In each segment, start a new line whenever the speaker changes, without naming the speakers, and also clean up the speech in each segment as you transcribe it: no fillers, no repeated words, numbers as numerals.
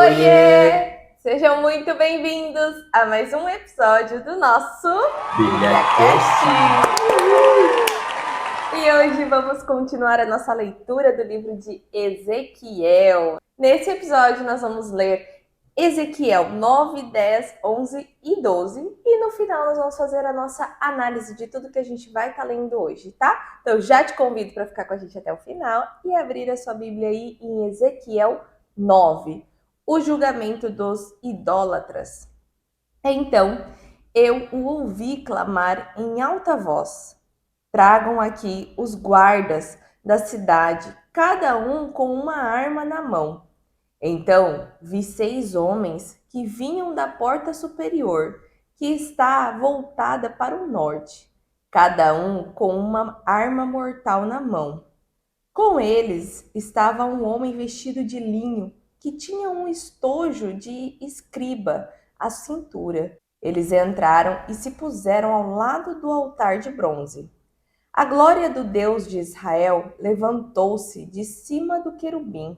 Oiê! Sejam muito bem-vindos a mais um episódio do nosso
BíbliaCast.
E hoje vamos continuar a nossa leitura do livro de Ezequiel. Nesse episódio nós vamos ler Ezequiel 9, 10, 11 e 12 e no final nós vamos fazer a nossa análise de tudo que a gente vai estar lendo hoje, tá? Então já te convido para ficar com a gente até o final e abrir a sua Bíblia aí em Ezequiel 9. O julgamento dos idólatras. Então eu o ouvi clamar em alta voz: tragam aqui os guardas da cidade, cada um com uma arma na mão. Então vi 6 homens que vinham da porta superior, que está voltada para o norte, cada um com uma arma mortal na mão. Com eles estava um homem vestido de linho, que tinha um estojo de escriba à cintura. Eles entraram e se puseram ao lado do altar de bronze. A glória do Deus de Israel levantou-se de cima do querubim,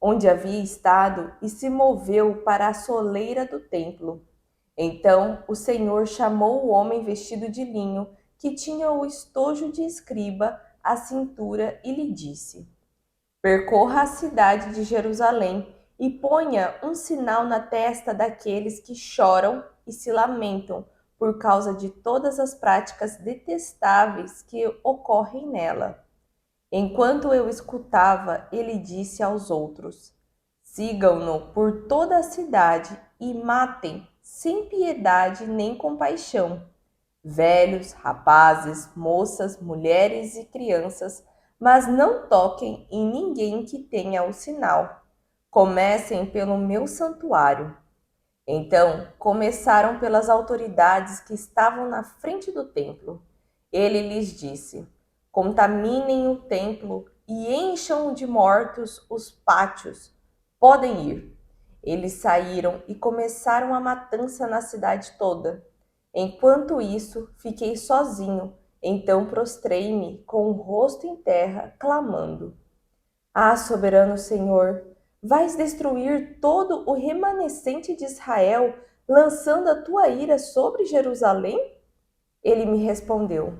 onde havia estado, e se moveu para a soleira do templo. Então o Senhor chamou o homem vestido de linho, que tinha o estojo de escriba à cintura, e lhe disse: percorra a cidade de Jerusalém e ponha um sinal na testa daqueles que choram e se lamentam por causa de todas as práticas detestáveis que ocorrem nela. Enquanto eu escutava, ele disse aos outros: sigam-no por toda a cidade e matem, sem piedade nem compaixão, velhos, rapazes, moças, mulheres e crianças, mas não toquem em ninguém que tenha o sinal. Comecem pelo meu santuário. Então começaram pelas autoridades que estavam na frente do templo. Ele lhes disse: contaminem o templo e encham de mortos os pátios. Podem ir. Eles saíram e começaram a matança na cidade toda. Enquanto isso, fiquei sozinho. Então prostrei-me com o rosto em terra, clamando: ah, soberano Senhor, vais destruir todo o remanescente de Israel, lançando a tua ira sobre Jerusalém? Ele me respondeu: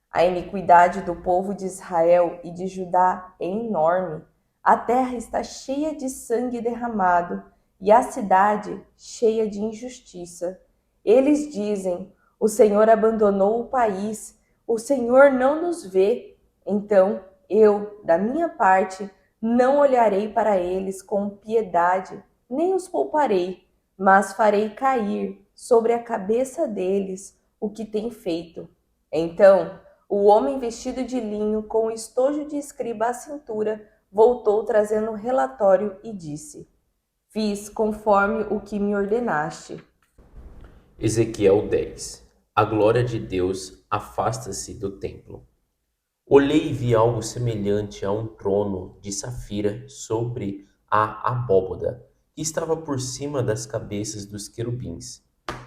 a iniquidade do povo de Israel e de Judá é enorme. A terra está cheia de sangue derramado e a cidade cheia de injustiça. Eles dizem: o Senhor abandonou o país, o Senhor não nos vê. Então eu, da minha parte, não olharei para eles com piedade, nem os pouparei, mas farei cair sobre a cabeça deles o que têm feito. Então o homem vestido de linho, com o estojo de escriba à cintura, voltou trazendo um relatório e disse: fiz conforme o que me ordenaste.
Ezequiel 10. A glória de Deus afasta-se do templo. Olhei e vi algo semelhante a um trono de safira sobre a abóbada, que estava por cima das cabeças dos querubins.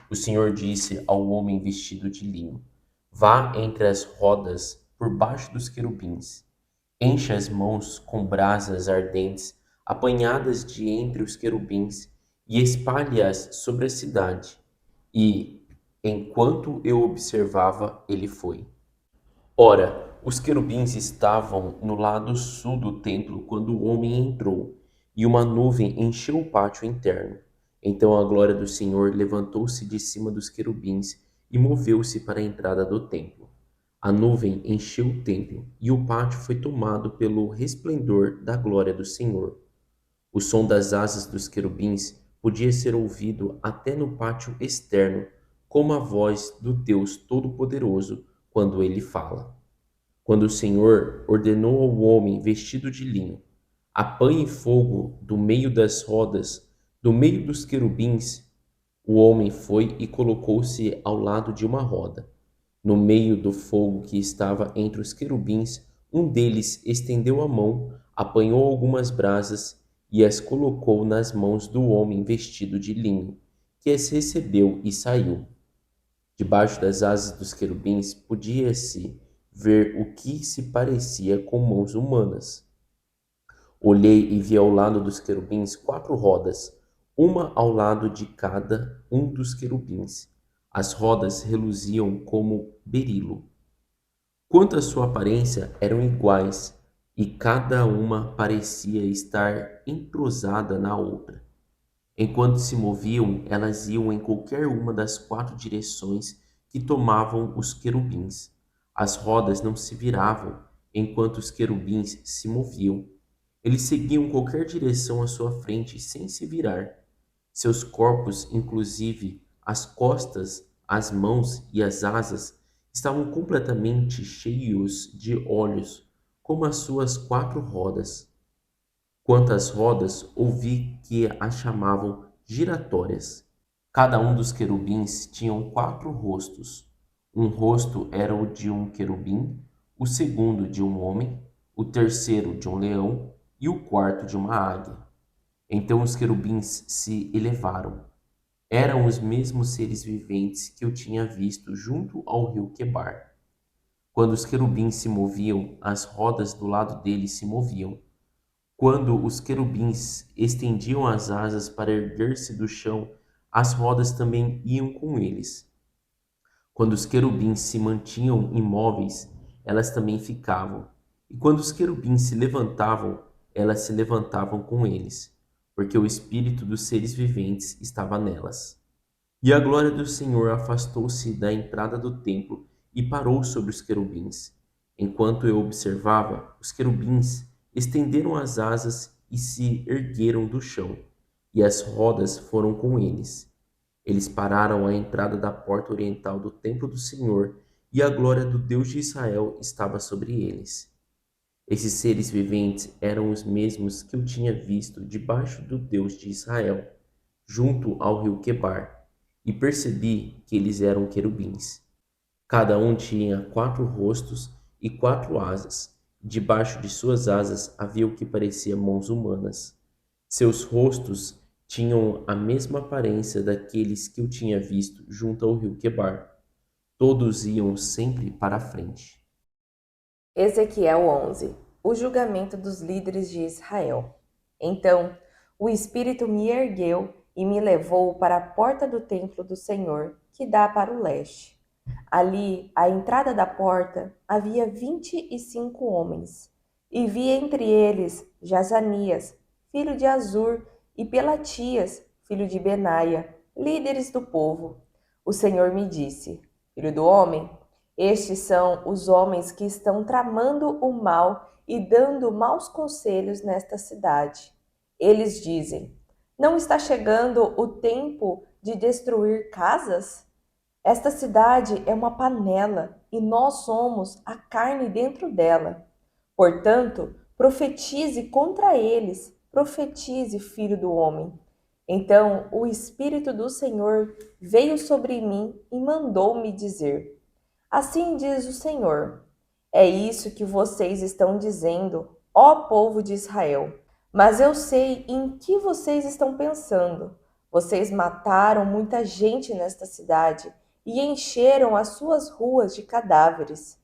O Senhor disse ao homem vestido de linho: vá entre as rodas por baixo dos querubins. Encha as mãos com brasas ardentes apanhadas de entre os querubins e espalhe-as sobre a cidade. E, enquanto eu observava, ele foi. Ora, os querubins estavam no lado sul do templo quando o homem entrou, e uma nuvem encheu o pátio interno. Então a glória do Senhor levantou-se de cima dos querubins e moveu-se para a entrada do templo. A nuvem encheu o templo, e o pátio foi tomado pelo resplendor da glória do Senhor. O som das asas dos querubins podia ser ouvido até no pátio externo, como a voz do Deus Todo-Poderoso quando ele fala. Quando o Senhor ordenou ao homem vestido de linho: apanhe fogo do meio das rodas, do meio dos querubins, o homem foi e colocou-se ao lado de uma roda. No meio do fogo que estava entre os querubins, um deles estendeu a mão, apanhou algumas brasas e as colocou nas mãos do homem vestido de linho, que as recebeu e saiu. Debaixo das asas dos querubins podia-se ver o que se parecia com mãos humanas. Olhei e vi ao lado dos querubins 4 rodas, uma ao lado de cada um dos querubins. As rodas reluziam como berilo. Quanto à sua aparência, eram iguais, e cada uma parecia estar entrosada na outra. Enquanto se moviam, elas iam em qualquer uma das 4 direções que tomavam os querubins. As rodas não se viravam enquanto os querubins se moviam. Eles seguiam qualquer direção à sua frente sem se virar. Seus corpos, inclusive as costas, as mãos e as asas, estavam completamente cheios de olhos, como as suas 4 rodas. Quanto às rodas, ouvi que as chamavam giratórias. Cada um dos querubins tinha 4 rostos. Um rosto era o de um querubim, o segundo de um homem, o terceiro de um leão e o quarto de uma águia. Então os querubins se elevaram. Eram os mesmos seres viventes que eu tinha visto junto ao rio Quebar. Quando os querubins se moviam, as rodas do lado deles se moviam. Quando os querubins estendiam as asas para erguer-se do chão, as rodas também iam com eles. Quando os querubins se mantinham imóveis, elas também ficavam. E quando os querubins se levantavam, elas se levantavam com eles, porque o espírito dos seres viventes estava nelas. E a glória do Senhor afastou-se da entrada do templo e parou sobre os querubins. Enquanto eu observava, os querubins estenderam as asas e se ergueram do chão, e as rodas foram com eles. Eles pararam à entrada da porta oriental do templo do Senhor, e a glória do Deus de Israel estava sobre eles. Esses seres viventes eram os mesmos que eu tinha visto debaixo do Deus de Israel, junto ao rio Quebar, e percebi que eles eram querubins. Cada um tinha 4 rostos e 4 asas. Debaixo de suas asas havia o que parecia mãos humanas. Seus rostos tinham a mesma aparência daqueles que eu tinha visto junto ao rio Quebar. Todos iam sempre para a frente.
Ezequiel 11. O julgamento dos líderes de Israel. Então, o Espírito me ergueu e me levou para a porta do templo do Senhor, que dá para o leste. Ali, à entrada da porta, havia 25 homens, e vi entre eles Jazanias, filho de Azur, e Pelatias, filho de Benaia, líderes do povo. O Senhor me disse: Filho do homem, estes são os homens que estão tramando o mal e dando maus conselhos nesta cidade. Eles dizem: Não está chegando o tempo de destruir casas? Esta cidade é uma panela e nós somos a carne dentro dela. Portanto, profetize contra eles, profetize, filho do homem. Então o Espírito do Senhor veio sobre mim e mandou-me dizer: Assim diz o Senhor: É isso que vocês estão dizendo, ó povo de Israel. Mas eu sei em que vocês estão pensando. Vocês mataram muita gente nesta cidade e encheram as suas ruas de cadáveres.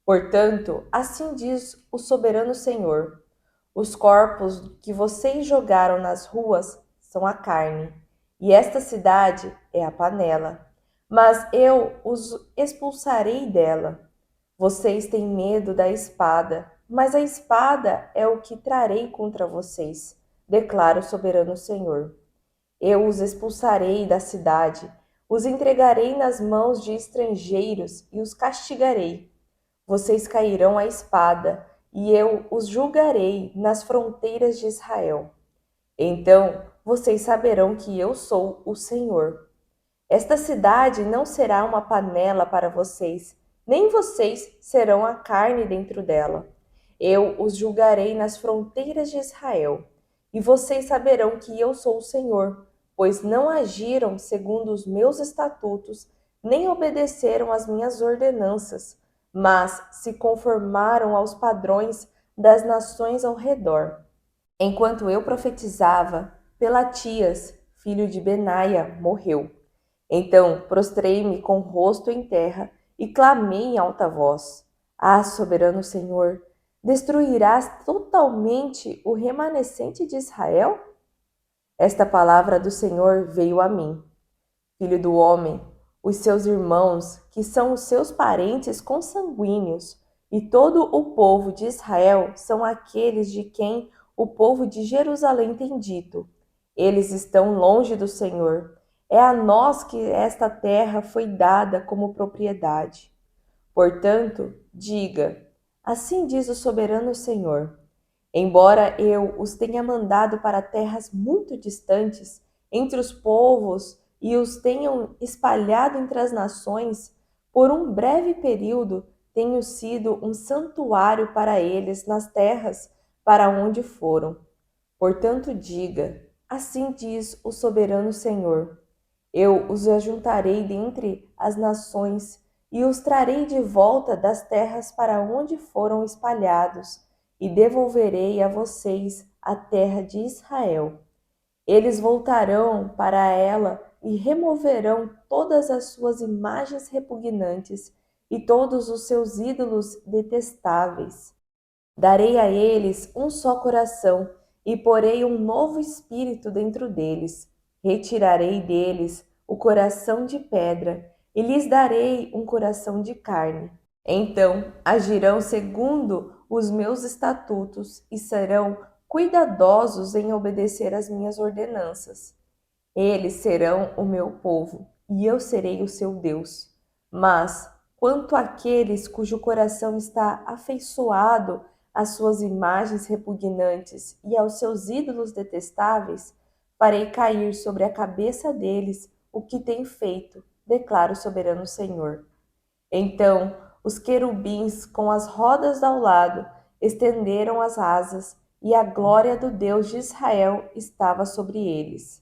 Portanto, assim diz o soberano Senhor: os corpos que vocês jogaram nas ruas são a carne, e esta cidade é a panela. Mas eu os expulsarei dela. Vocês têm medo da espada, mas a espada é o que trarei contra vocês, declara o soberano Senhor. Eu os expulsarei da cidade, os entregarei nas mãos de estrangeiros e os castigarei. Vocês cairão à espada, e eu os julgarei nas fronteiras de Israel. Então vocês saberão que eu sou o Senhor. Esta cidade não será uma panela para vocês, nem vocês serão a carne dentro dela. Eu os julgarei nas fronteiras de Israel, e vocês saberão que eu sou o Senhor, pois não agiram segundo os meus estatutos, nem obedeceram às minhas ordenanças, mas se conformaram aos padrões das nações ao redor. Enquanto eu profetizava, Pelatias, filho de Benaia, morreu. Então prostrei-me com o rosto em terra e clamei em alta voz: Ah, soberano Senhor, destruirás totalmente o remanescente de Israel? Esta palavra do Senhor veio a mim. Filho do homem, os seus irmãos, que são os seus parentes consanguíneos, e todo o povo de Israel são aqueles de quem o povo de Jerusalém tem dito: eles estão longe do Senhor. É a nós que esta terra foi dada como propriedade. Portanto, diga: assim diz o soberano Senhor: embora eu os tenha mandado para terras muito distantes, entre os povos, e os tenham espalhado entre as nações, por um breve período tenho sido um santuário para eles nas terras para onde foram. Portanto, diga: assim diz o soberano Senhor: eu os ajuntarei dentre as nações e os trarei de volta das terras para onde foram espalhados, e devolverei a vocês a terra de Israel. Eles voltarão para ela e removerão todas as suas imagens repugnantes e todos os seus ídolos detestáveis. Darei a eles um só coração e porei um novo espírito dentro deles. Retirarei deles o coração de pedra e lhes darei um coração de carne. Então agirão segundo os meus estatutos e serão cuidadosos em obedecer às minhas ordenanças. Eles serão o meu povo e eu serei o seu Deus. Mas quanto àqueles cujo coração está afeiçoado às suas imagens repugnantes e aos seus ídolos detestáveis, farei cair sobre a cabeça deles o que têm feito, declara o soberano Senhor. Então os querubins, com as rodas ao lado, estenderam as asas, e a glória do Deus de Israel estava sobre eles.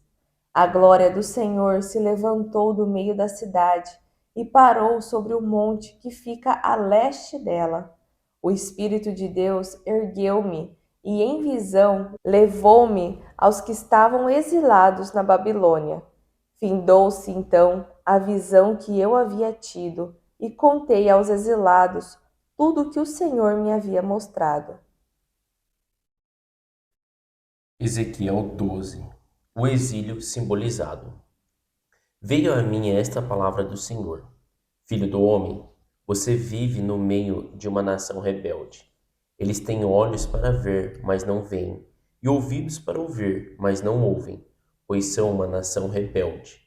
A glória do Senhor se levantou do meio da cidade e parou sobre o monte que fica a leste dela. O Espírito de Deus ergueu-me e, em visão, levou-me aos que estavam exilados na Babilônia. Findou-se então a visão que eu havia tido e contei aos exilados tudo o que o Senhor me havia mostrado.
Ezequiel 12. O exílio simbolizado. Veio a mim esta palavra do Senhor: Filho do homem, você vive no meio de uma nação rebelde. Eles têm olhos para ver, mas não veem, e ouvidos para ouvir, mas não ouvem, pois são uma nação rebelde.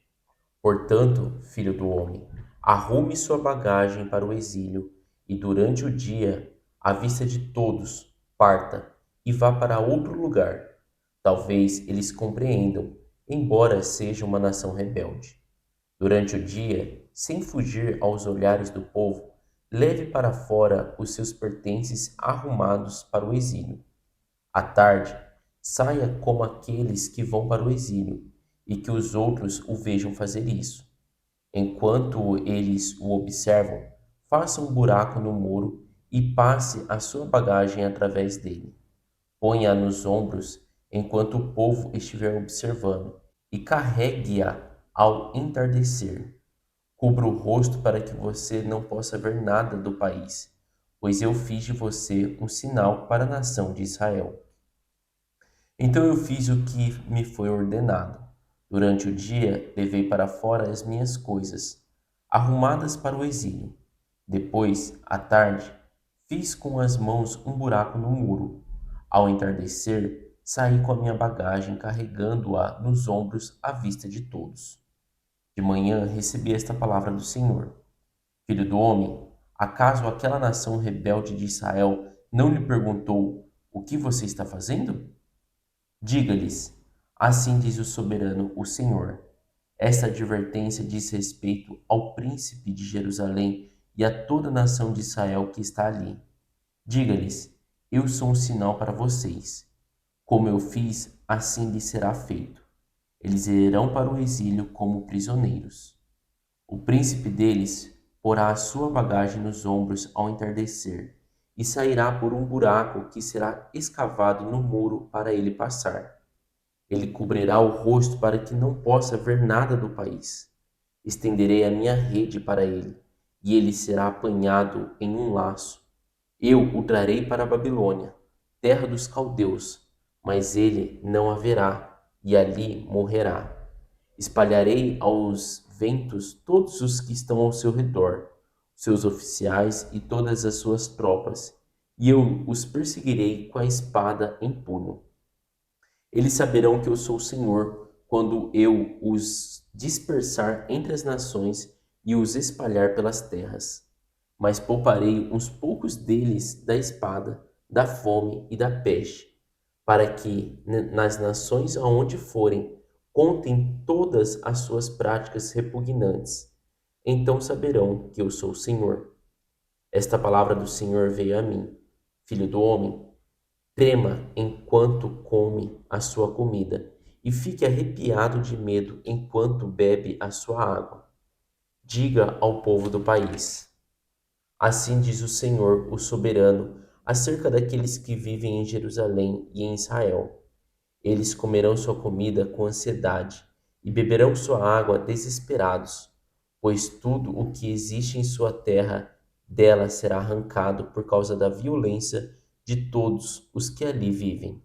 Portanto, filho do homem, arrume sua bagagem para o exílio, e durante o dia, à vista de todos, parta e vá para outro lugar. Talvez eles compreendam, embora seja uma nação rebelde. Durante o dia, sem fugir aos olhares do povo, leve para fora os seus pertences arrumados para o exílio. À tarde, saia como aqueles que vão para o exílio, e que os outros o vejam fazer isso. Enquanto eles o observam, faça um buraco no muro e passe a sua bagagem através dele. Ponha-a nos ombros enquanto o povo estiver observando e carregue-a ao entardecer. Cubra o rosto para que você não possa ver nada do país, pois eu fiz de você um sinal para a nação de Israel. Então eu fiz o que me foi ordenado. Durante o dia levei para fora as minhas coisas, arrumadas para o exílio. Depois, à tarde, fiz com as mãos um buraco no muro. Ao entardecer, saí com a minha bagagem carregando-a nos ombros à vista de todos. De manhã recebi esta palavra do Senhor: Filho do homem, acaso aquela nação rebelde de Israel não lhe perguntou: o que você está fazendo? Diga-lhes: assim diz o soberano, o Senhor. Esta advertência diz respeito ao príncipe de Jerusalém e a toda a nação de Israel que está ali. Diga-lhes: eu sou um sinal para vocês. Como eu fiz, assim lhes será feito. Eles irão para o exílio como prisioneiros. O príncipe deles porá a sua bagagem nos ombros ao entardecer e sairá por um buraco que será escavado no muro para ele passar. Ele cobrirá o rosto para que não possa ver nada do país. Estenderei a minha rede para ele, e ele será apanhado em um laço. Eu o trarei para a Babilônia, terra dos caldeus, mas ele não a verá, e ali morrerá. Espalharei aos ventos todos os que estão ao seu redor, seus oficiais e todas as suas tropas, e eu os perseguirei com a espada em punho. Eles saberão que eu sou o Senhor quando eu os dispersar entre as nações e os espalhar pelas terras. Mas pouparei uns poucos deles da espada, da fome e da peste, para que nas nações aonde forem contem todas as suas práticas repugnantes. Então saberão que eu sou o Senhor. Esta palavra do Senhor veio a mim, filho do homem. Trema enquanto come a sua comida, e fique arrepiado de medo enquanto bebe a sua água. Diga ao povo do país: assim diz o Senhor, o soberano, acerca daqueles que vivem em Jerusalém e em Israel. Eles comerão sua comida com ansiedade e beberão sua água desesperados, pois tudo o que existe em sua terra dela será arrancado por causa da violência de todos os que ali vivem.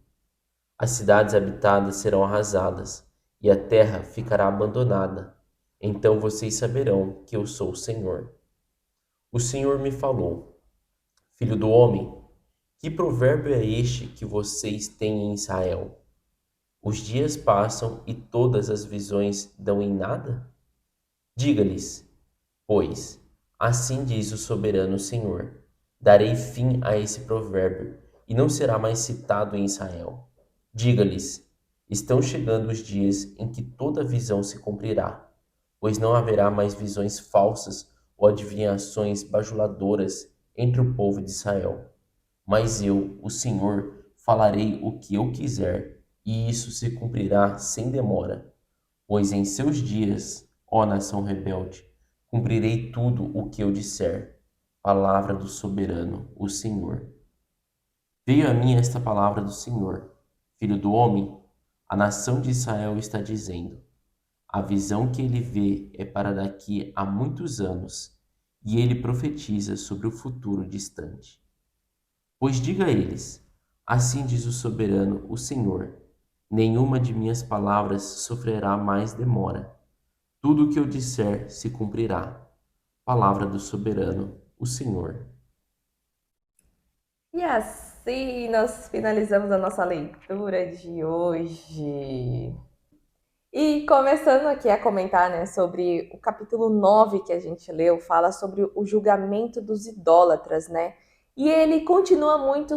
As cidades habitadas serão arrasadas e a terra ficará abandonada. Então vocês saberão que eu sou o Senhor. O Senhor me falou: filho do homem, que provérbio é este que vocês têm em Israel? Os dias passam e todas as visões dão em nada? Diga-lhes, pois, assim diz o soberano Senhor: darei fim a esse provérbio, e não será mais citado em Israel. Diga-lhes: estão chegando os dias em que toda visão se cumprirá, pois não haverá mais visões falsas ou adivinhações bajuladoras entre o povo de Israel. Mas eu, o Senhor, falarei o que eu quiser, e isso se cumprirá sem demora. Pois em seus dias, ó nação rebelde, cumprirei tudo o que eu disser. Palavra do soberano, o Senhor. Veio a mim esta palavra do Senhor. Filho do homem, a nação de Israel está dizendo: a visão que ele vê é para daqui a muitos anos, e ele profetiza sobre o futuro distante. Pois diga a eles: assim diz o soberano, o Senhor: nenhuma de minhas palavras sofrerá mais demora. Tudo o que eu disser se cumprirá. Palavra do soberano, o Senhor.
E assim nós finalizamos a nossa leitura de hoje. E começando aqui a comentar, né, sobre o capítulo 9 que a gente leu, fala sobre o julgamento dos idólatras, né? E ele continua muito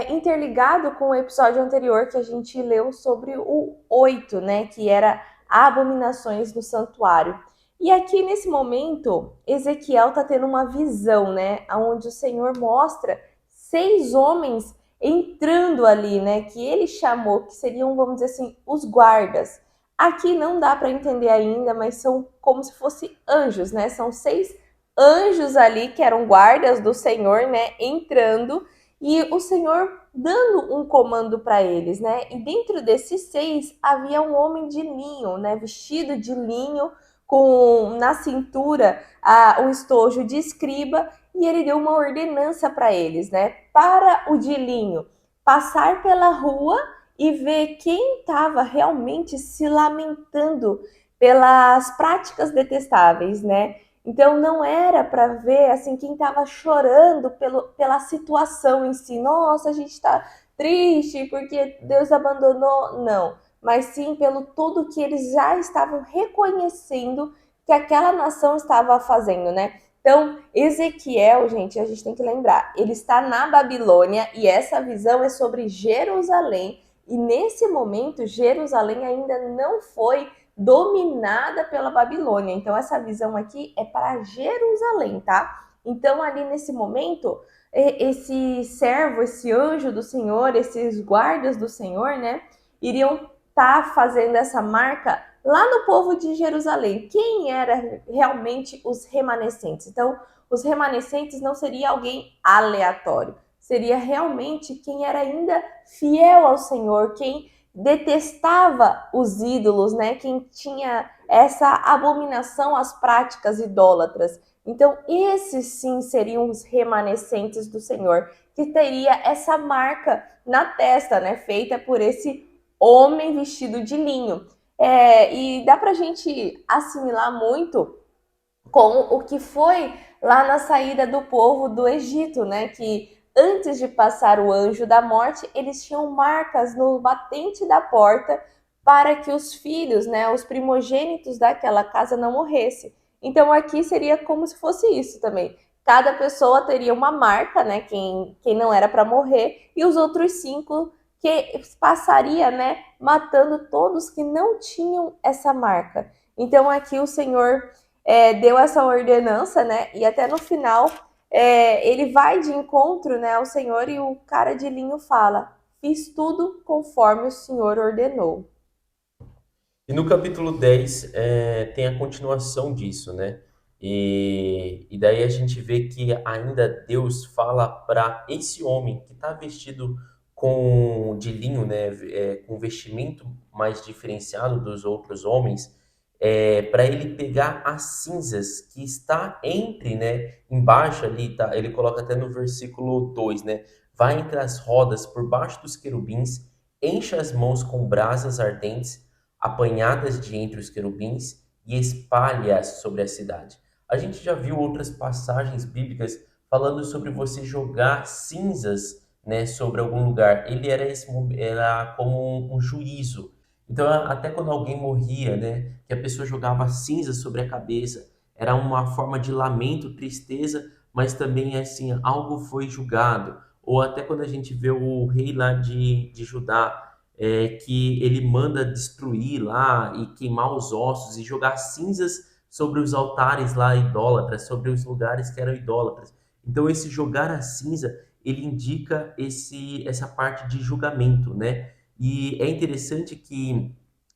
interligado com o episódio anterior que a gente leu sobre o 8, né, que era abominações do santuário. E aqui nesse momento, Ezequiel está tendo uma visão, né, onde o Senhor mostra 6 homens entrando ali, né, que ele chamou, que seriam, vamos dizer assim, os guardas. Aqui não dá para entender ainda, mas são como se fossem anjos, né? São 6 anjos ali que eram guardas do Senhor, né? Entrando e o Senhor dando um comando para eles, né? E dentro desses 6 havia um homem de linho, né? Vestido de linho, com na cintura um estojo de escriba, e ele deu uma ordenança para eles, né? Para o de linho passar pela rua e ver quem estava realmente se lamentando pelas práticas detestáveis, né? Então não era para ver assim quem estava chorando pela situação em si. Nossa, a gente está triste porque Deus abandonou. Não, mas sim pelo tudo que eles já estavam reconhecendo que aquela nação estava fazendo, né? Então, Ezequiel, gente, a gente tem que lembrar, ele está na Babilônia e essa visão é sobre Jerusalém. E nesse momento, Jerusalém ainda não foi dominada pela Babilônia. Então, essa visão aqui é para Jerusalém, tá? Então, ali nesse momento, esse servo, esse anjo do Senhor, esses guardas do Senhor, né, iriam estar fazendo essa marca lá no povo de Jerusalém. Quem era realmente os remanescentes? Então, os remanescentes não seria alguém aleatório, seria realmente quem era ainda fiel ao Senhor, quem detestava os ídolos, né? Quem tinha essa abominação às práticas idólatras. Então, esses sim seriam os remanescentes do Senhor, que teria essa marca na testa, né? Feita por esse homem vestido de linho. E dá para a gente assimilar muito com o que foi lá na saída do povo do Egito, né? Que antes de passar o anjo da morte, eles tinham marcas no batente da porta para que os filhos, né, os primogênitos daquela casa não morressem. Então aqui seria como se fosse isso também. Cada pessoa teria uma marca, né? Quem não era para morrer, e os outros 5 que passaria, né, matando todos que não tinham essa marca. Então aqui o Senhor deu essa ordenança, né? E até no final ele vai de encontro, né, ao Senhor e o cara de linho fala: fiz tudo conforme o Senhor ordenou.
E no capítulo 10 tem a continuação disso, né? E daí a gente vê que ainda Deus fala para esse homem que está vestido de linho, né? Com vestimento mais diferenciado dos outros homens, para ele pegar as cinzas que está entre, né? Embaixo ali, tá? Ele coloca até no versículo 2, né? Vai entre as rodas por baixo dos querubins, enche as mãos com brasas ardentes apanhadas de entre os querubins e espalha-as sobre a cidade. A gente já viu outras passagens bíblicas falando sobre você jogar cinzas, né, sobre algum lugar. Ele era como um juízo. Então, até quando alguém morria, né, que a pessoa jogava cinzas sobre a cabeça, era uma forma de lamento, tristeza, mas também assim, algo foi julgado. Ou até quando a gente vê o rei lá de Judá, que ele manda destruir lá e queimar os ossos e jogar cinzas sobre os altares lá idólatras, sobre os lugares que eram idólatras. Então esse jogar a cinza, ele indica essa parte de julgamento, né? E é interessante que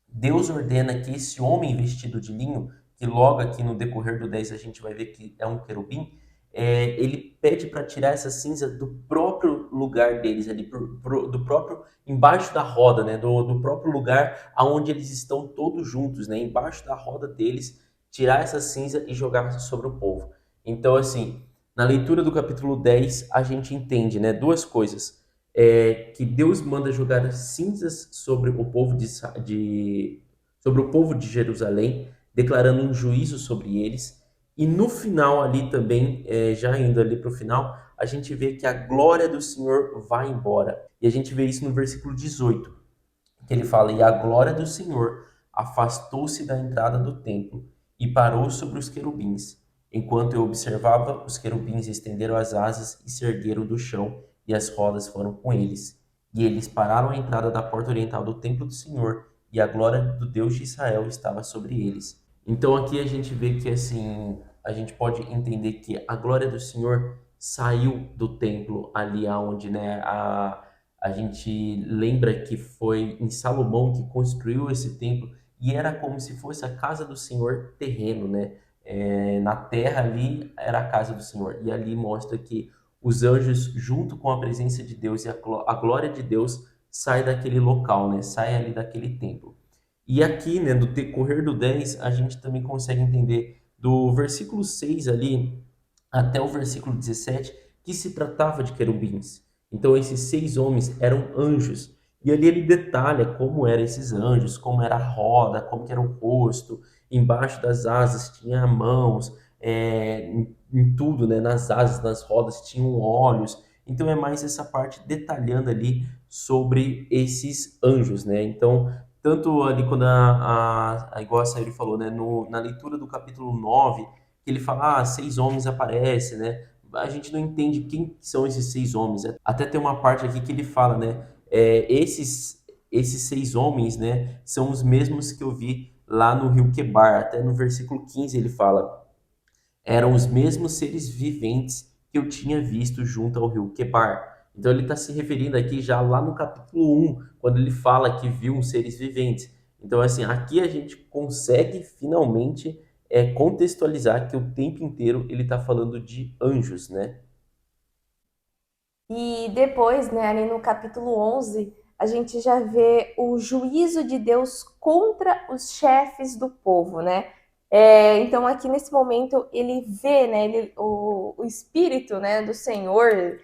Deus ordena que esse homem vestido de linho, que logo aqui no decorrer do 10 a gente vai ver que é um querubim, ele pede para tirar essa cinza do próprio lugar deles, ali, do próprio, embaixo da roda, né? Do próprio lugar aonde eles estão todos juntos, né? Embaixo da roda deles, tirar essa cinza e jogar sobre o povo. Então, assim, na leitura do capítulo 10, a gente entende, né, duas coisas. Que Deus manda jogar cinzas sobre o povo sobre o povo de Jerusalém, declarando um juízo sobre eles. E no final ali também, já indo ali para o final, a gente vê que a glória do Senhor vai embora. E a gente vê isso no versículo 18, que ele fala: E a glória do Senhor afastou-se da entrada do templo e parou sobre os querubins. Enquanto eu observava, os querubins estenderam as asas e se ergueram do chão, e as rodas foram com eles. E eles pararam à entrada da porta oriental do templo do Senhor, e a glória do Deus de Israel estava sobre eles. Então aqui a gente vê que assim, a gente pode entender que a glória do Senhor saiu do templo ali aonde, né, a gente lembra que foi em Salomão que construiu esse templo e era como se fosse a casa do Senhor terreno, né? Na terra ali era a casa do Senhor. E ali mostra que os anjos, junto com a presença de Deus e a glória de Deus, sai daquele local, né? Sai ali daquele templo. E aqui, né, no decorrer do 10, a gente também consegue entender do versículo 6 ali até o versículo 17 que se tratava de querubins. Então esses 6 homens eram anjos. E ali ele detalha como eram esses anjos, como era a roda, como que era o rosto, embaixo das asas tinha mãos, em tudo, né? Nas asas, nas rodas tinham olhos. Então é mais essa parte detalhando ali sobre esses anjos, né? Então, tanto ali quando igual a Sayuri falou, né? Na leitura do capítulo 9 que ele fala, 6 homens aparecem, né? A gente não entende quem são esses 6 homens. Até tem uma parte aqui que ele fala, né? Esses 6 homens, né? São os mesmos que eu vi lá no rio Quebar. Até no versículo 15 ele fala, eram os mesmos seres viventes que eu tinha visto junto ao rio Quebar. Então ele está se referindo aqui já lá no capítulo 1, quando ele fala que viu uns seres viventes. Então, assim, aqui a gente consegue finalmente contextualizar que o tempo inteiro ele está falando de anjos, né?
E depois, né, ali no capítulo 11, a gente já vê o juízo de Deus contra os chefes do povo, né? Então aqui nesse momento ele vê, né, o espírito, né, do Senhor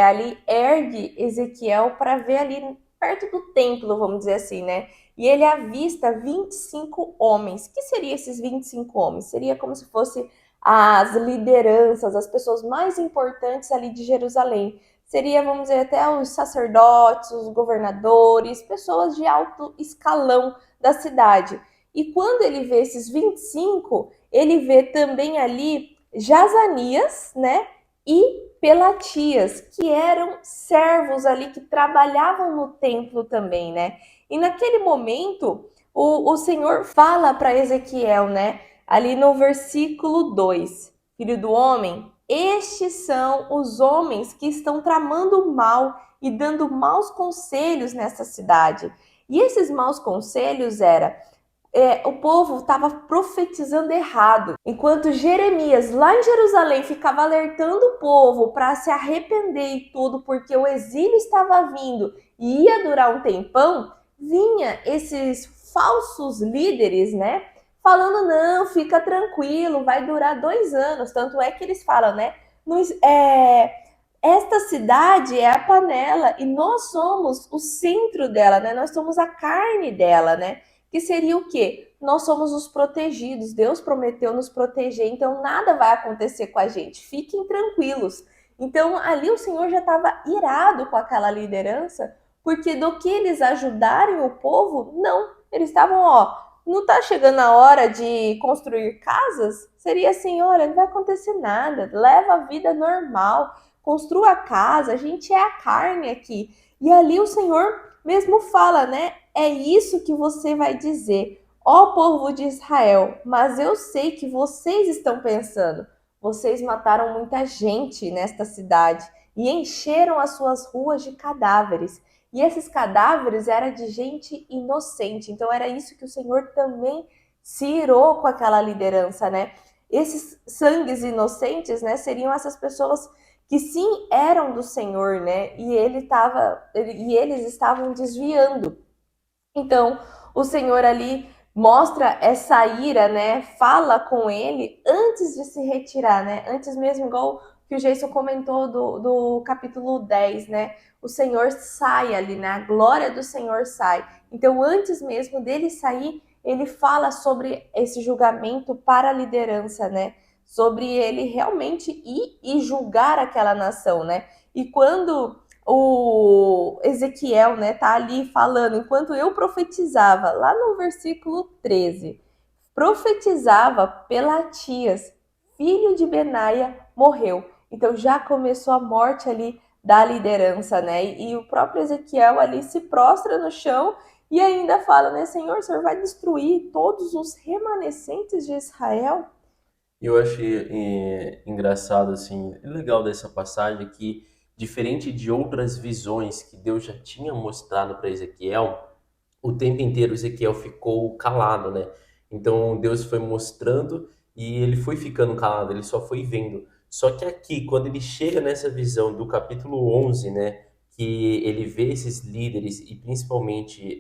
ali ergue Ezequiel para ver ali perto do templo, vamos dizer assim, né? E ele avista 25 homens. O que seriam esses 25 homens? Seria como se fosse as lideranças, as pessoas mais importantes ali de Jerusalém. Seria, vamos dizer, até os sacerdotes, os governadores, pessoas de alto escalão da cidade. E quando ele vê esses 25, ele vê também ali Jazanias, né? E Pelatias, que eram servos ali que trabalhavam no templo também, né? E naquele momento, o Senhor fala para Ezequiel, né? Ali no versículo 2, filho do homem, estes são os homens que estão tramando mal e dando maus conselhos nessa cidade. E esses maus conselhos o povo estava profetizando errado. Enquanto Jeremias, lá em Jerusalém, ficava alertando o povo para se arrepender e tudo, porque o exílio estava vindo e ia durar um tempão, vinha esses falsos líderes, né? Falando, não, fica tranquilo, vai durar 2 anos. Tanto é que eles falam, né? Esta cidade é a panela e nós somos o centro dela, né? Nós somos a carne dela, né? Que seria o quê? Nós somos os protegidos. Deus prometeu nos proteger, então nada vai acontecer com a gente. Fiquem tranquilos. Então ali o Senhor já estava irado com aquela liderança, porque do que eles ajudarem o povo, não. Eles estavam, ó, não está chegando a hora de construir casas? Seria assim, olha, não vai acontecer nada. Leva a vida normal, construa a casa, a gente é a carne aqui. E ali o Senhor mesmo fala, né? É isso que você vai dizer, ó povo de Israel, mas eu sei que vocês estão pensando. Vocês mataram muita gente nesta cidade e encheram as suas ruas de cadáveres. E esses cadáveres eram de gente inocente. Então era isso que o Senhor também se irou com aquela liderança, né? Esses sangues inocentes, né, seriam essas pessoas que sim eram do Senhor, né? E eles estavam desviando. Então, o Senhor ali mostra essa ira, né? Fala com ele antes de se retirar, né? Antes mesmo, igual que o Jason comentou do capítulo 10, né? O Senhor sai ali, né? A glória do Senhor sai. Então, antes mesmo dele sair, ele fala sobre esse julgamento para a liderança, né? Sobre ele realmente ir e julgar aquela nação, né? E quando o Ezequiel, né, tá ali falando, enquanto eu profetizava, lá no versículo 13, profetizava, Pelatias, filho de Benaia, morreu. Então já começou a morte ali da liderança, né? E o próprio Ezequiel ali se prostra no chão e ainda fala, né, Senhor, o Senhor vai destruir todos os remanescentes de Israel?
Eu achei engraçado, assim, legal dessa passagem que, diferente de outras visões que Deus já tinha mostrado para Ezequiel, o tempo inteiro Ezequiel ficou calado, né? Então Deus foi mostrando e ele foi ficando calado, ele só foi vendo. Só que aqui, quando ele chega nessa visão do capítulo 11, né? Que ele vê esses líderes e principalmente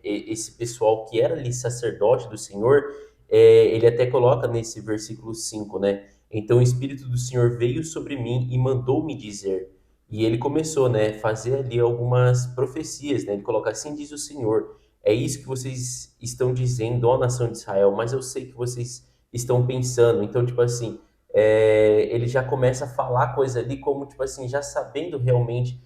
esse pessoal que era ali sacerdote do Senhor, ele até coloca nesse versículo 5, né? Então o Espírito do Senhor veio sobre mim e mandou-me dizer. E ele começou, né, fazer ali algumas profecias, né? Ele coloca assim diz o Senhor, é isso que vocês estão dizendo, ó nação de Israel, mas eu sei que vocês estão pensando. Então, tipo assim, ele já começa a falar coisa ali como, tipo assim, já sabendo realmente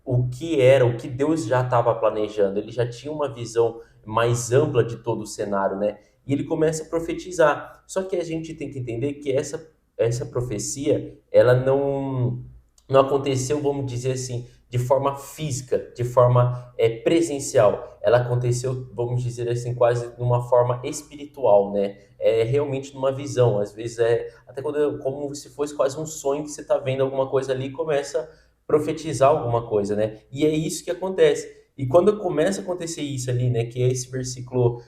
o que era, o que Deus já estava planejando. Ele já tinha uma visão mais ampla de todo o cenário, né? E ele começa a profetizar. Só que a gente tem que entender que essa profecia, ela não aconteceu, vamos dizer assim, de forma física, de forma presencial. Ela aconteceu, vamos dizer assim, quase de uma forma espiritual, né? É realmente numa visão. Às vezes até quando como se fosse quase um sonho que você está vendo alguma coisa ali e começa a profetizar alguma coisa, né? E é isso que acontece. E quando começa a acontecer isso ali, né? Que é esse versículo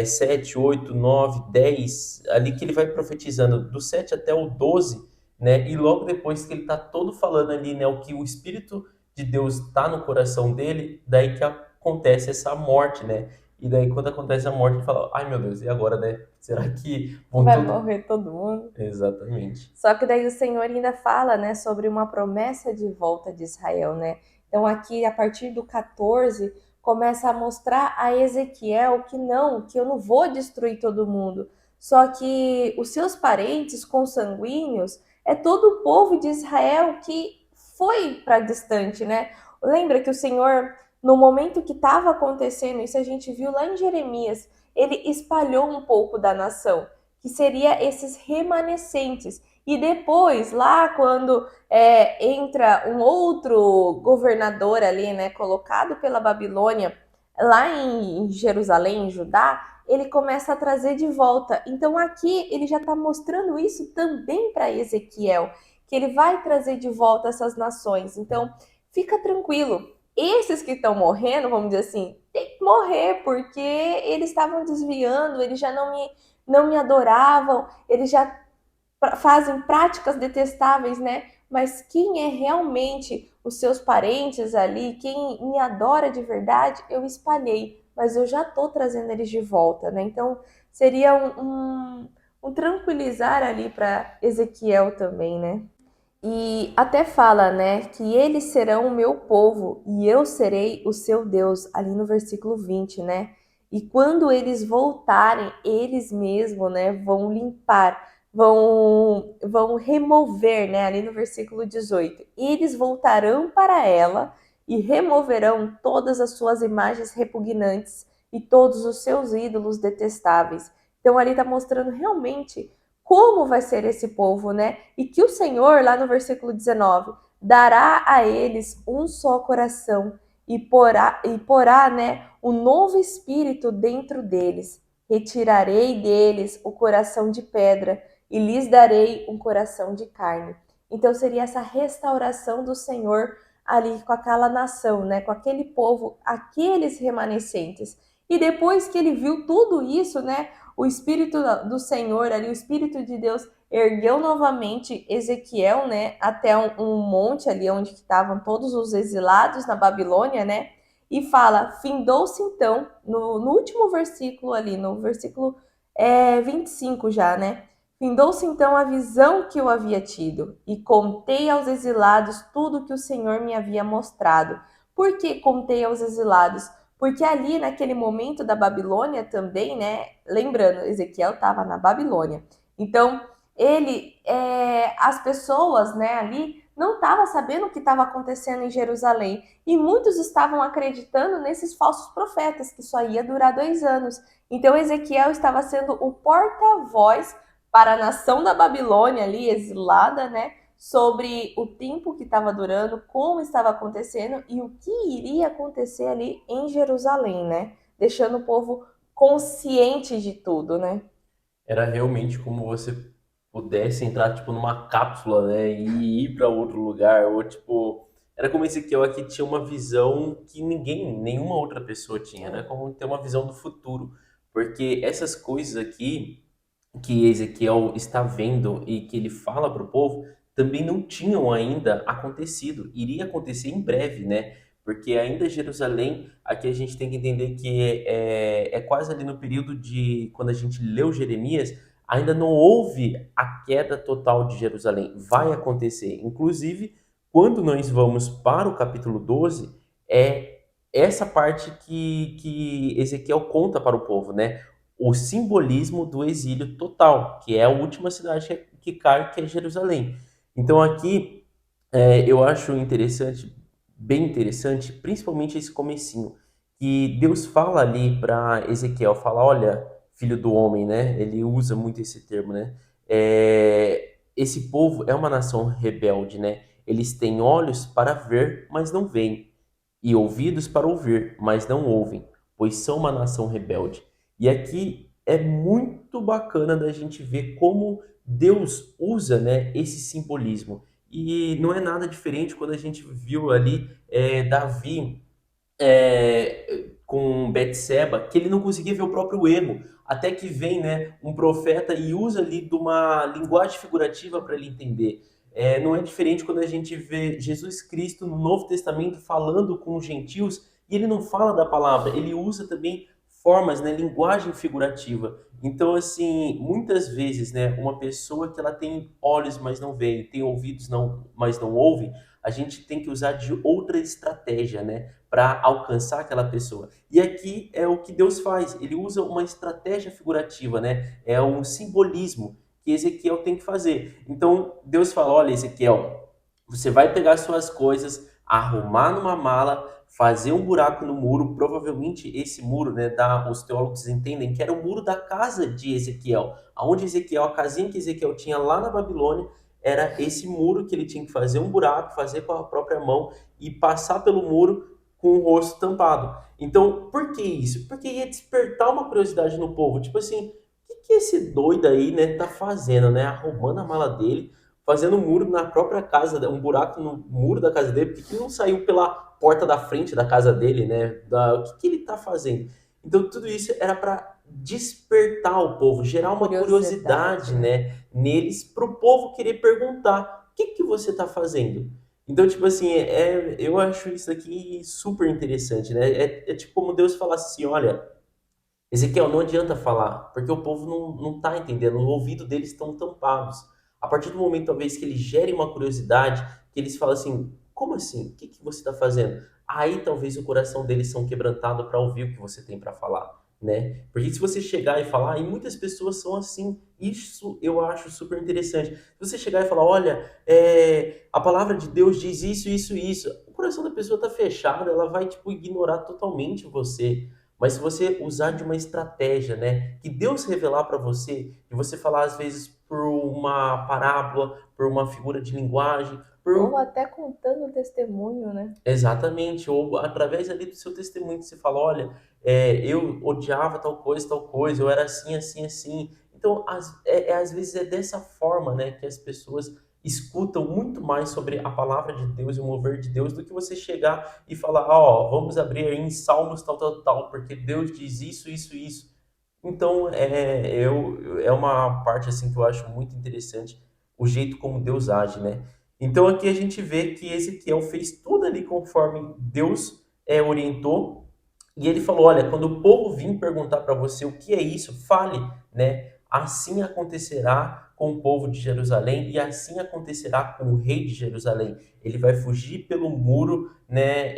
7, 8, 9, 10, ali que ele vai profetizando do 7 até o 12, né? E logo depois que ele está todo falando ali, né? O que o Espírito de Deus está no coração dele, daí que acontece essa morte, né? E daí quando acontece a morte, ele fala, ai meu Deus, e agora, né? Será que vão
Vai
todo...
morrer todo mundo.
Exatamente.
Só que daí o Senhor ainda fala, né, sobre uma promessa de volta de Israel, né? Então aqui, a partir do 14, começa a mostrar a Ezequiel que eu não vou destruir todo mundo, só que os seus parentes consanguíneos é todo o povo de Israel que foi para distante, né? Lembra que o Senhor, no momento que estava acontecendo isso, a gente viu lá em Jeremias, ele espalhou um pouco da nação, que seria esses remanescentes. E depois, lá quando entra um outro governador ali, né, colocado pela Babilônia, lá em Jerusalém, em Judá, ele começa a trazer de volta. Então aqui ele já está mostrando isso também para Ezequiel, que ele vai trazer de volta essas nações. Então fica tranquilo. Esses que estão morrendo, vamos dizer assim, tem que morrer, porque eles estavam desviando, eles já não me adoravam, eles já fazem práticas detestáveis, né? Mas quem é realmente os seus parentes ali, quem me adora de verdade, eu espalhei, mas eu já estou trazendo eles de volta, né? Então seria um tranquilizar ali para Ezequiel também, né? E até fala, né, que eles serão o meu povo e eu serei o seu Deus, ali no versículo 20, né? E quando eles voltarem, eles mesmos, né, vão limpar, vão remover, né, ali no versículo 18. Eles voltarão para ela e removerão todas as suas imagens repugnantes e todos os seus ídolos detestáveis. Então ali está mostrando realmente como vai ser esse povo, né? E que o Senhor, lá no versículo 19, dará a eles um só coração e porá, né, um novo espírito dentro deles. Retirarei deles o coração de pedra e lhes darei um coração de carne. Então seria essa restauração do Senhor ali com aquela nação, né, com aquele povo, aqueles remanescentes. E depois que ele viu tudo isso, né, o Espírito do Senhor ali, o Espírito de Deus ergueu novamente Ezequiel, né, até um monte ali onde estavam todos os exilados na Babilônia, né, e fala, findou-se então, no último versículo ali, no versículo 25 já, né, findou-se então a visão que eu havia tido, e contei aos exilados tudo que o Senhor me havia mostrado. Por que contei aos exilados? Porque ali, naquele momento da Babilônia também, né? Lembrando, Ezequiel estava na Babilônia. Então, as pessoas, né, ali não estavam sabendo o que estava acontecendo em Jerusalém. E muitos estavam acreditando nesses falsos profetas, que só ia durar 2 anos. Então, Ezequiel estava sendo o porta-voz para a nação da Babilônia ali, exilada, né? Sobre o tempo que estava durando, como estava acontecendo e o que iria acontecer ali em Jerusalém, né? Deixando o povo consciente de tudo, né?
Era realmente como você pudesse entrar, tipo, numa cápsula, né, e ir para outro lugar, ou, tipo, era como esse que eu aqui tinha uma visão que nenhuma outra pessoa tinha, né, como ter uma visão do futuro, porque essas coisas aqui que Ezequiel está vendo e que ele fala para o povo também não tinham ainda acontecido. Iria acontecer em breve, né? Porque ainda Jerusalém, aqui a gente tem que entender que é quase ali no período de quando a gente leu Jeremias, ainda não houve a queda total de Jerusalém. Vai acontecer. Inclusive, quando nós vamos para o capítulo 12, é essa parte que Ezequiel conta para o povo, né? O simbolismo do exílio total, que é a última cidade que cai, que é Jerusalém. Então aqui eu acho interessante, bem interessante, principalmente esse comecinho, que Deus fala ali para Ezequiel, fala, olha, filho do homem, né? Ele usa muito esse termo, né? Esse povo é uma nação rebelde, né? Eles têm olhos para ver, mas não veem, e ouvidos para ouvir, mas não ouvem, pois são uma nação rebelde. E aqui é muito bacana da gente ver como Deus usa, né, esse simbolismo. E não é nada diferente quando a gente viu ali Davi com Betseba, que ele não conseguia ver o próprio erro, até que vem, né, um profeta e usa ali de uma linguagem figurativa para ele entender. Não é diferente quando a gente vê Jesus Cristo no Novo Testamento falando com os gentios e ele não fala da palavra, ele usa também formas, né, linguagem figurativa. Então, assim, muitas vezes, né, uma pessoa que ela tem olhos, mas não vê, tem ouvidos, não, mas não ouve, a gente tem que usar de outra estratégia, né, para alcançar aquela pessoa. E aqui é o que Deus faz, ele usa uma estratégia figurativa, né, é um simbolismo que Ezequiel tem que fazer. Então Deus fala: olha, Ezequiel, você vai pegar suas coisas, arrumar numa mala, fazer um buraco no muro. Provavelmente esse muro, né, os teólogos entendem que era o muro da casa de Ezequiel. Aonde Ezequiel, a casinha que Ezequiel tinha lá na Babilônia, era esse muro que ele tinha que fazer um buraco, fazer com a própria mão e passar pelo muro com o rosto tampado. Então, por que isso? Porque ia despertar uma curiosidade no povo. Tipo assim, o que esse doido aí, né, tá fazendo, né? Arrumando a mala dele, fazendo um muro na própria casa, um buraco no muro da casa dele, porque que não saiu pela porta da frente da casa dele, né? O que ele está fazendo? Então tudo isso era para despertar o povo, gerar uma curiosidade, né, neles, para o povo querer perguntar: o que você está fazendo? Então, tipo assim, eu acho isso aqui super interessante, né? É tipo como Deus falasse assim: olha, Ezequiel, não adianta falar, porque o povo não está entendendo, o ouvido deles estão tampados. A partir do momento, talvez, que eles gerem uma curiosidade, que eles falam assim: como assim? O que você está fazendo? Aí talvez o coração deles são quebrantado para ouvir o que você tem para falar, né? Porque se você chegar e falar, e muitas pessoas são assim, isso eu acho super interessante. Se você chegar e falar: olha, a palavra de Deus diz isso, isso, isso, o coração da pessoa está fechado, ela vai, tipo, ignorar totalmente você. Mas se você usar de uma estratégia, né, que Deus revelar para você, e você falar às vezes por uma parábola, por uma figura de linguagem,
Ou
por
até contando testemunho, né?
exatamente, ou através ali do seu testemunho que você fala: olha, eu odiava tal coisa, eu era assim, assim, assim. Então, às vezes é dessa forma, né, que as pessoas escutam muito mais sobre a palavra de Deus e o mover de Deus do que você chegar e falar: ó, vamos abrir aí em Salmos tal, tal, tal, porque Deus diz isso, isso, isso. Então, é uma parte assim que eu acho muito interessante, o jeito como Deus age, né? Então aqui a gente vê que Ezequiel fez tudo ali conforme Deus orientou, e ele falou: olha, quando o povo vir perguntar para você o que é isso, fale, né? Assim acontecerá com o povo de Jerusalém e assim acontecerá com o rei de Jerusalém. Ele vai fugir pelo muro, né?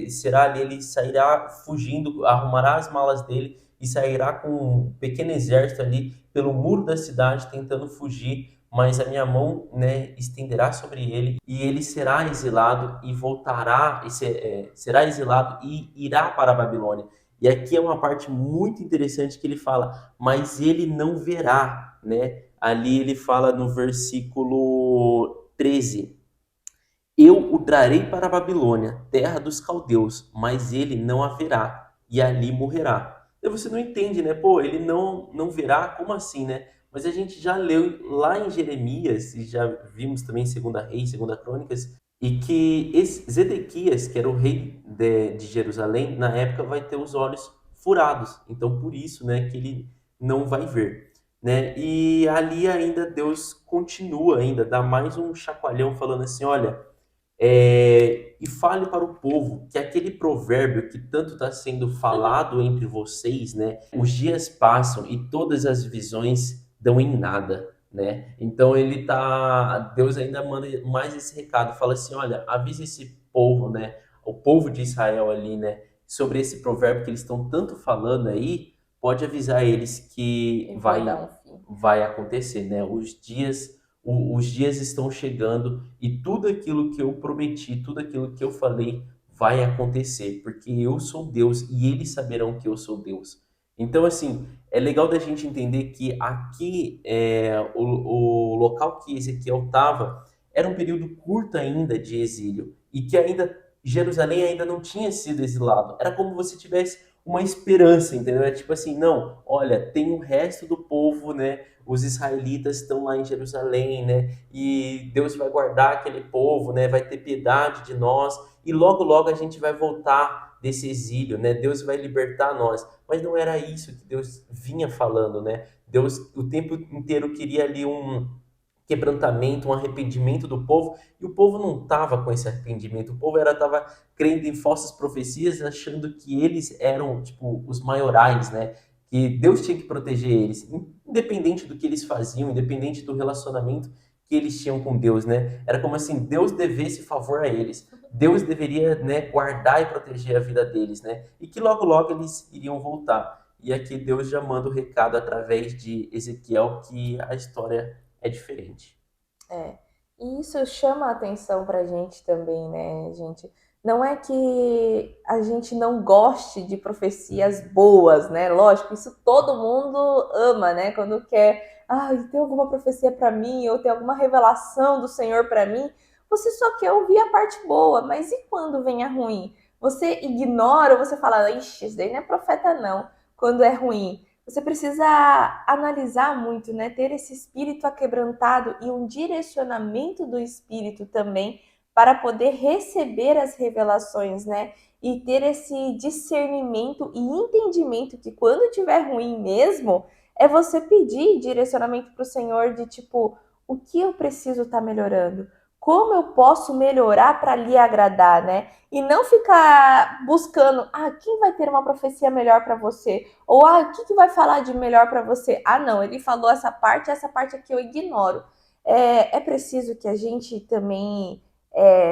Será ali, ele sairá fugindo, arrumará as malas dele e sairá com um pequeno exército ali pelo muro da cidade tentando fugir, mas a minha mão, né, estenderá sobre ele e ele será exilado e voltará, será exilado e irá para a Babilônia. E aqui é uma parte muito interessante que ele fala: mas ele não verá, né? Ali ele fala no versículo 13: eu o trarei para a Babilônia, terra dos caldeus, mas ele não a verá, e ali morrerá. Então você não entende, né? Pô, ele não verá, como assim, né? Mas a gente já leu lá em Jeremias, e já vimos também em 2 Reis, 2 Crônicas, e que Zedequias, que era o rei de Jerusalém, na época vai ter os olhos furados. Então por isso, né, que ele não vai ver, né? E ali ainda Deus continua ainda, dá mais um chacoalhão falando assim: olha, e fale para o povo que aquele provérbio que tanto está sendo falado entre vocês, né? Os dias passam e todas as visões dão em nada, né? Então Deus ainda manda mais esse recado, fala assim: olha, avisa esse povo, né? O povo de Israel ali, né? Sobre esse provérbio que eles estão tanto falando aí, pode avisar eles que
E vai dar um fim.
vai acontecer, né? Os dias estão chegando e tudo aquilo que eu prometi, tudo aquilo que eu falei vai acontecer, porque eu sou Deus e eles saberão que eu sou Deus. Então, assim, é legal da gente entender que aqui o local que Ezequiel estava era um período curto ainda de exílio e que ainda Jerusalém ainda não tinha sido exilado. Era como você tivesse uma esperança, entendeu? É tipo assim: não, olha, tem o resto do povo, né? Os israelitas estão lá em Jerusalém, né? E Deus vai guardar aquele povo, né? Vai ter piedade de nós e logo logo a gente vai voltar desse exílio, né? Deus vai libertar nós. Mas não era isso que Deus vinha falando, né? Deus o tempo inteiro queria ali um quebrantamento, um arrependimento do povo, e o povo não estava com esse arrependimento. O povo estava crendo em falsas profecias, achando que eles eram tipo os maiorais, né? Que Deus tinha que proteger eles, independente do que eles faziam, independente do relacionamento que eles tinham com Deus, né? Era como assim, Deus devesse favor a eles. Deus deveria, né, guardar e proteger a vida deles, né? E que logo logo eles iriam voltar. E aqui Deus já manda o recado através de Ezequiel que a história é diferente.
É. E isso chama a atenção pra gente também, né, gente? Não é que a gente não goste de profecias boas, né? Lógico, isso todo mundo ama, né? Quando quer, tem alguma profecia pra mim ou tem alguma revelação do Senhor pra mim, você só quer ouvir a parte boa, mas e quando vem a ruim? Você ignora ou você fala, ixi, isso daí não é profeta não, quando é ruim. Você precisa analisar muito, né? Ter esse espírito aquebrantado e um direcionamento do espírito também para poder receber as revelações, né? E ter esse discernimento e entendimento que quando tiver ruim mesmo, é você pedir direcionamento para o Senhor de tipo, o que eu preciso estar melhorando? Como eu posso melhorar para lhe agradar, né? E não ficar buscando, quem vai ter uma profecia melhor para você? Ou, o que vai falar de melhor para você? Não, ele falou essa parte aqui eu ignoro. É preciso que a gente também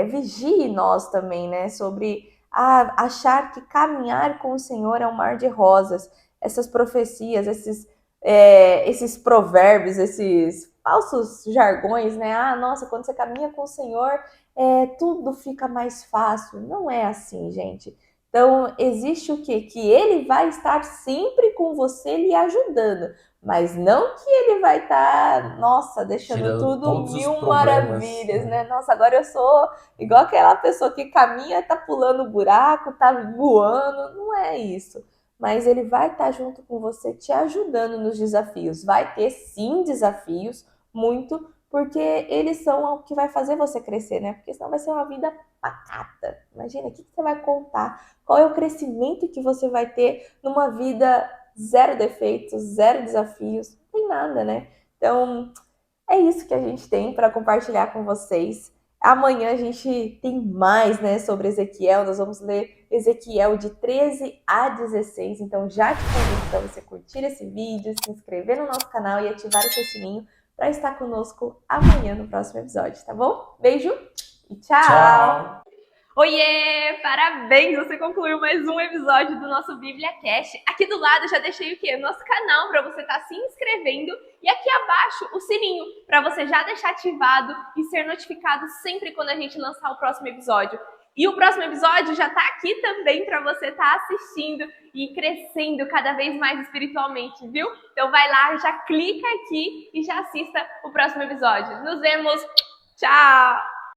vigie nós também, né? Sobre achar que caminhar com o Senhor é um mar de rosas. Essas profecias, esses provérbios, esses falsos jargões, né? Nossa, quando você caminha com o Senhor, tudo fica mais fácil. Não é assim, gente. Então, existe o quê? Que ele vai estar sempre com você lhe ajudando, mas não que ele vai estar, nossa, deixando
Tirando
tudo
todos os
mil
problemas.
maravilhas, né? Nossa, agora eu sou igual aquela pessoa que caminha, tá pulando buraco, tá voando. Não é isso. Mas ele vai estar junto com você, te ajudando nos desafios. Vai ter sim desafios, muito, porque eles são o que vai fazer você crescer, né? Porque senão vai ser uma vida pacata. Imagina, o que você vai contar? Qual é o crescimento que você vai ter numa vida zero defeitos, zero desafios? Não tem nada, né? Então, é isso que a gente tem para compartilhar com vocês. Amanhã a gente tem mais, né, sobre Ezequiel. Nós vamos ler Ezequiel de 13 a 16. Então já te convido para você curtir esse vídeo, se inscrever no nosso canal e ativar o seu sininho para estar conosco amanhã no próximo episódio, tá bom? Beijo e tchau!
Tchau!
Oiê! Parabéns! Você concluiu mais um episódio do nosso Bíblia Cast. Aqui do lado eu já deixei o quê? Nosso canal para você estar se inscrevendo e aqui abaixo o sininho para você já deixar ativado e ser notificado sempre quando a gente lançar o próximo episódio. E o próximo episódio já está aqui também para você estar assistindo e crescendo cada vez mais espiritualmente, viu? Então vai lá, já clica aqui e já assista o próximo episódio. Nos vemos! Tchau!